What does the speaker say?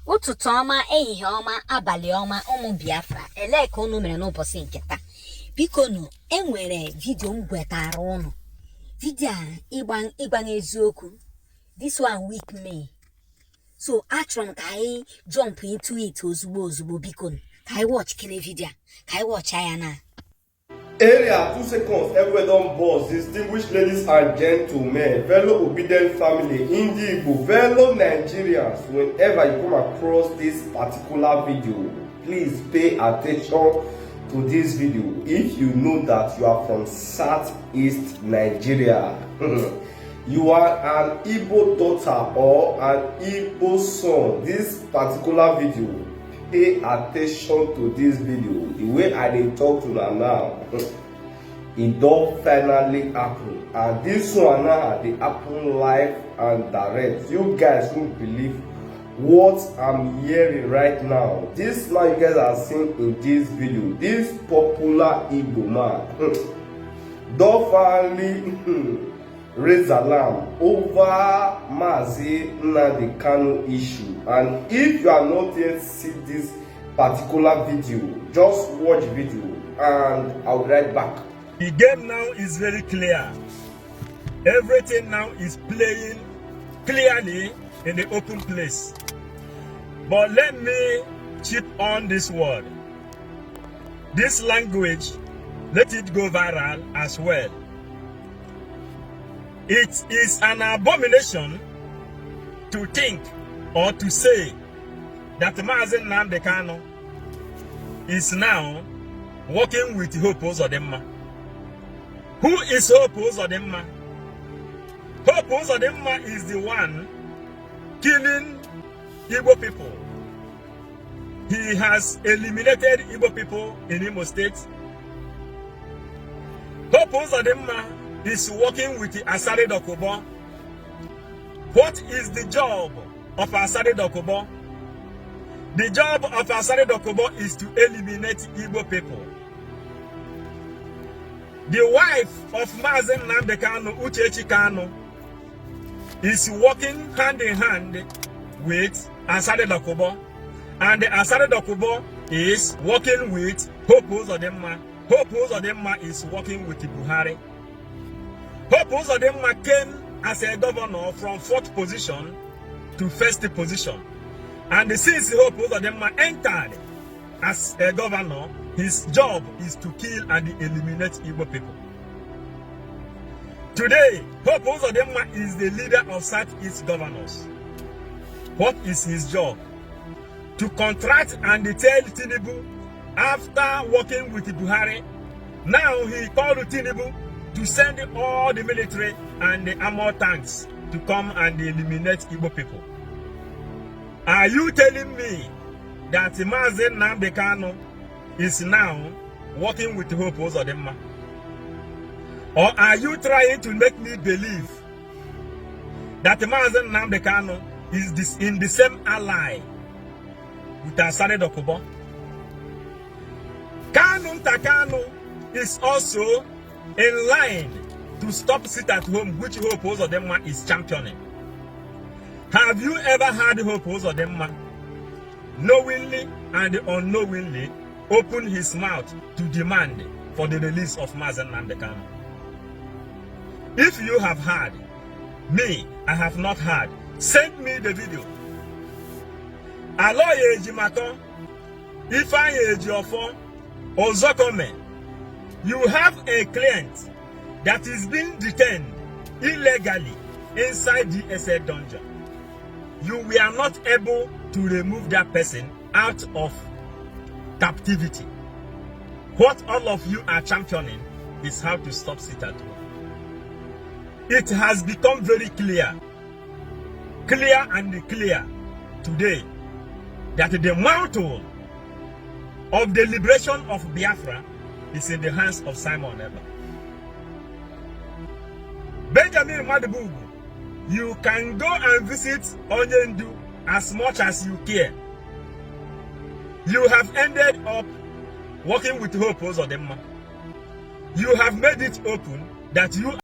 Ụtụtụ ọma, ehihie ọma, abalị ọma, ụmụ Biafra, elee ka unu mere n'ụbọchị nke taa? Biko nụ, enwere vidio m gwetara unu. Vidio a ịgbanye eziokwu. This one weak me. So achọrọ m ka anyị jump into it ozugbo biko nụ. Ka anyị watch kene vidio a. Ka anyị watch ya na. Area 2 seconds, everywhere don boss. Distinguished ladies and gentlemen, fellow obedient family, Igbo, fellow Nigerians, whenever you come across this particular video, please pay attention to this video. If you know that you are from Southeast Nigeria, you are an Igbo daughter or an Igbo son, this particular video, pay attention to this video. The way I dey talk to you now, it don finally happen, and this one now dey happen live and direct. You guys won't believe what I'm hearing right now. This man you guys are seeing in this video, this popular Igbo man don finally raise alarm over Mazi Nnamdi Kanu issue. And if you are not yet see this particular video, just watch the video and I'll be right back. The game now is very clear. Everything now is playing clearly in the open place. But let me chip on this word. This language, let it go viral as well. It is an abomination to think or to say that Mazi Nnamdi Kanu is now working with Hope Uzodimma. Who is Hope Uzodimma? Hope Uzodimma is the one killing Igbo people. He has eliminated Igbo people in Imo State. Hope Uzodimma is working with the Asari Dokubo. What is the job of Asari Dokubo? The job of Asari Dokubo is to eliminate Igbo people. The wife of Mazi Nnamdi Kanu, Uchechi Kanu, is working hand in hand with Asari Dokubo, and the Asari Dokubo is working with Hope Uzodimma. Hope Uzodimma is working with Buhari. Hope Uzodimma came as a governor from 4th position to 1st position. And since Hope Uzodimma entered as a governor, his job is to kill and eliminate Igbo people. Today, Hope Uzodimma is the leader of Southeast governors. What is his job? To contract and tell Tinubu, after working with Buhari, now he called Tinubu to send all the military and the armored tanks to come and eliminate Igbo people. Are you telling me that Mazi Nnamdi Kanu is now working with Hope Uzodimma? Or are you trying to make me believe that Mazi Nnamdi Kanu is in the same ally with Asari Dokubo? Kanu is also in line to stop sit at home, which Hope Uzodimma is championing. Have you ever heard Hope Uzodimma knowingly and unknowingly open his mouth to demand for the release of Mazi Nnamdi Kanu? If you have heard, me, I have not heard, send me the video. Aloye Ejimato, Ifeanyi Ejiofo, Ozokome, you have a client that is being detained illegally inside the SA dungeon. You were not able to remove that person out of captivity. What all of you are championing is how to stop sit at home. It has become very clear today that the mantle of the liberation of Biafra is in the hands of Simon Eba. Benjamin Madibugu, you can go and visit Onyendu as much as you care. You have ended up working with Hope Uzodimma. You have made it open that you